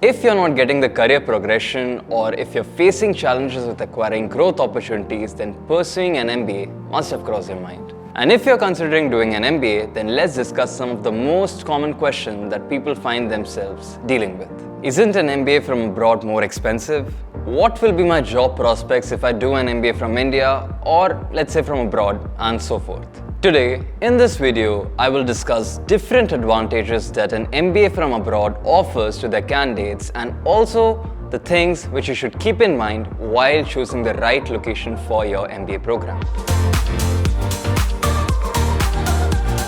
If you're not getting the career progression or if you're facing challenges with acquiring growth opportunities, then pursuing an MBA must have crossed your mind. And if you're considering doing an MBA, then let's discuss some of the most common questions that people find themselves dealing with. Isn't an MBA from abroad more expensive? What will be my job prospects if I do an MBA from India or let's say from abroad, and so forth. Today, in this video, I will discuss different advantages that an MBA from abroad offers to their candidates and also the things which you should keep in mind while choosing the right location for your MBA program.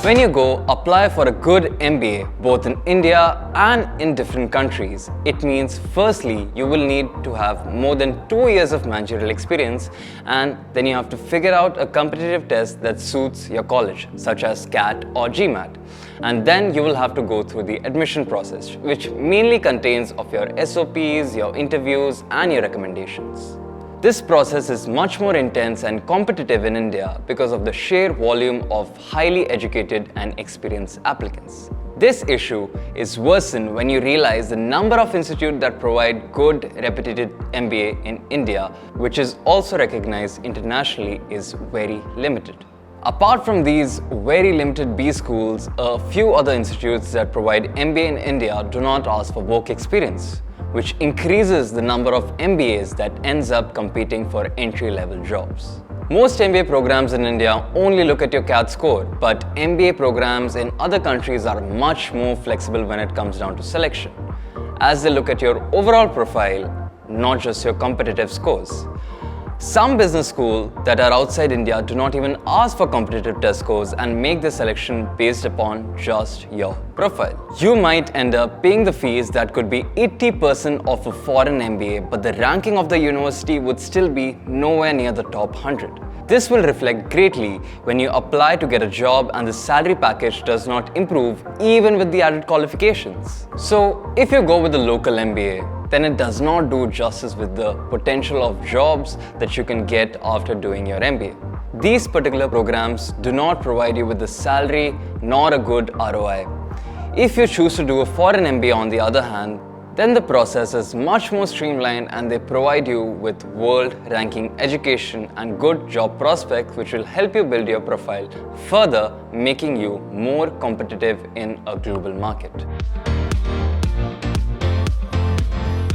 When you go apply for a good MBA, both in India and in different countries, it means firstly, you will need to have more than 2 years of managerial experience, and then you have to figure out a competitive test that suits your college, such as CAT or GMAT. And then you will have to go through the admission process, which mainly contains of your SOPs, your interviews, and your recommendations. This process is much more intense and competitive in India because of the sheer volume of highly educated and experienced applicants. This issue is worsened when you realize the number of institutes that provide good reputed MBA in India, which is also recognized internationally, is very limited. Apart from these very limited B schools, a few other institutes that provide MBA in India do not ask for work experience, which increases the number of MBAs that ends up competing for entry-level jobs. Most MBA programs in India only look at your CAT score, but MBA programs in other countries are much more flexible when it comes down to selection, as they look at your overall profile, not just your competitive scores. Some business schools that are outside India do not even ask for competitive test scores and make the selection based upon just your profile. You might end up paying the fees that could be 80% of a foreign MBA, but the ranking of the university would still be nowhere near the top 100. This will reflect greatly when you apply to get a job and the salary package does not improve even with the added qualifications. So if you go with the local MBA, then it does not do justice with the potential of jobs that you can get after doing your MBA. These particular programs do not provide you with the salary nor a good ROI. If you choose to do a foreign MBA on the other hand, then the process is much more streamlined and they provide you with world-ranking education and good job prospects which will help you build your profile, further making you more competitive in a global market.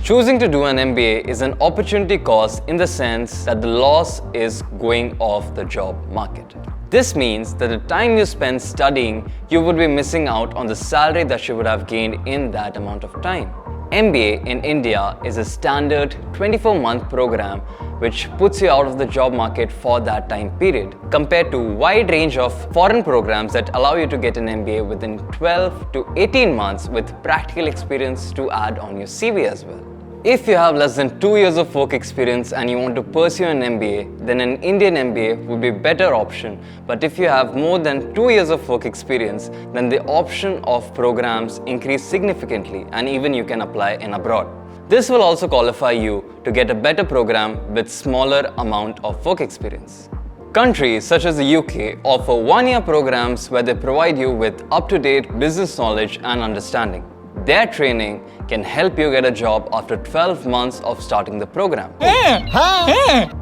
Choosing to do an MBA is an opportunity cost in the sense that the loss is going off the job market. This means that the time you spend studying, you would be missing out on the salary that you would have gained in that amount of time. MBA in India is a standard 24-month program which puts you out of the job market for that time period, compared to a wide range of foreign programs that allow you to get an MBA within 12 to 18 months with practical experience to add on your CV as well. If you have less than 2 years of work experience and you want to pursue an MBA, then an Indian MBA would be a better option. But if you have more than 2 years of work experience, then the option of programs increase significantly and even you can apply in abroad. This will also qualify you to get a better program with smaller amount of work experience. Countries such as the UK offer 1-year programs where they provide you with up-to-date business knowledge and understanding. Their training can help you get a job after 12 months of starting the program.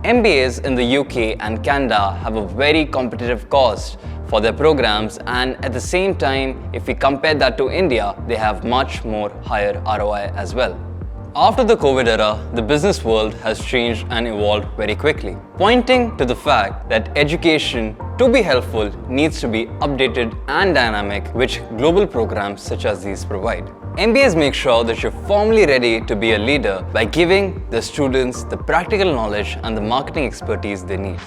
MBAs in the UK and Canada have a very competitive cost for their programs, and at the same time, if we compare that to India, they have much more higher ROI as well. After the COVID era, the business world has changed and evolved very quickly, pointing to the fact that education, to be helpful, needs to be updated and dynamic, which global programs such as these provide. MBAs make sure that you're formally ready to be a leader by giving the students the practical knowledge and the marketing expertise they need.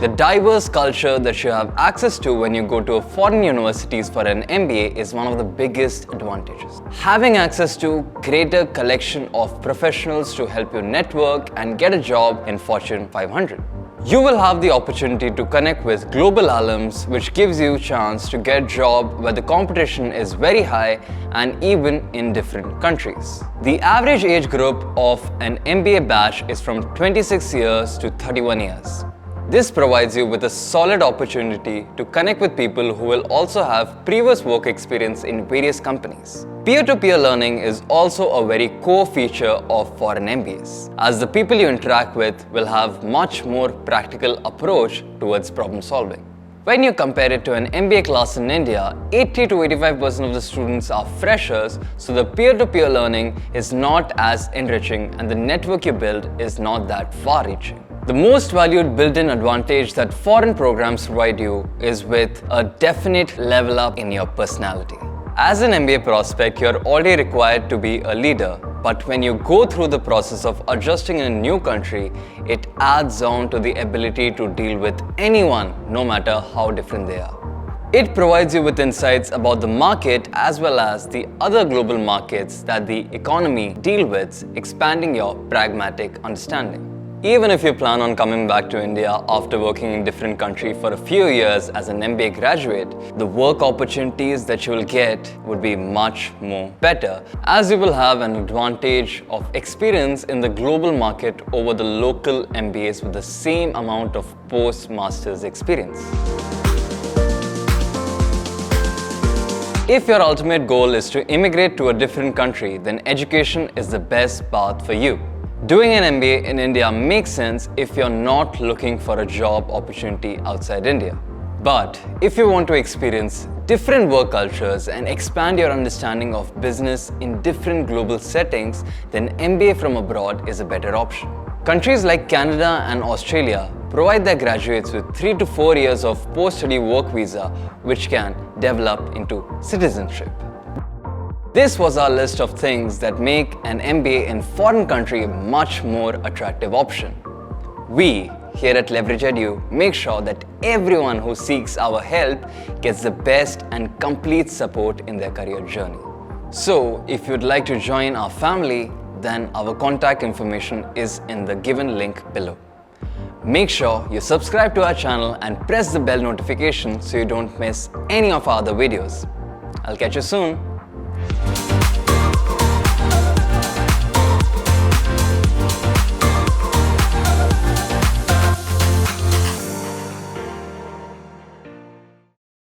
The diverse culture that you have access to when you go to foreign universities for an MBA is one of the biggest advantages. Having access to greater collection of professionals to help you network and get a job in Fortune 500. You will have the opportunity to connect with global alums, which gives you a chance to get a job where the competition is very high and even in different countries. The average age group of an MBA batch is from 26 years to 31 years. This provides you with a solid opportunity to connect with people who will also have previous work experience in various companies. Peer-to-peer learning is also a very core feature of foreign MBAs, as the people you interact with will have much more practical approach towards problem solving. When you compare it to an MBA class in India, 80 to 85% of the students are freshers, so the peer-to-peer learning is not as enriching and the network you build is not that far-reaching. The most valued built-in advantage that foreign programs provide you is with a definite level up in your personality. As an MBA prospect, you're already required to be a leader, but when you go through the process of adjusting in a new country, it adds on to the ability to deal with anyone, no matter how different they are. It provides you with insights about the market as well as the other global markets that the economy deals with, expanding your pragmatic understanding. Even if you plan on coming back to India after working in different country for a few years as an MBA graduate, the work opportunities that you will get would be much more better, as you will have an advantage of experience in the global market over the local MBAs with the same amount of post-master's experience. If your ultimate goal is to immigrate to a different country, then education is the best path for you. Doing an MBA in India makes sense if you're not looking for a job opportunity outside India. But if you want to experience different work cultures and expand your understanding of business in different global settings, then MBA from abroad is a better option. Countries like Canada and Australia provide their graduates with 3 to 4 years of post-study work visa, which can develop into citizenship. This was our list of things that make an MBA in foreign country a much more attractive option. We, here at Leverage Edu, make sure that everyone who seeks our help gets the best and complete support in their career journey. So, if you'd like to join our family, then our contact information is in the given link below. Make sure you subscribe to our channel and press the bell notification so you don't miss any of our other videos. I'll catch you soon.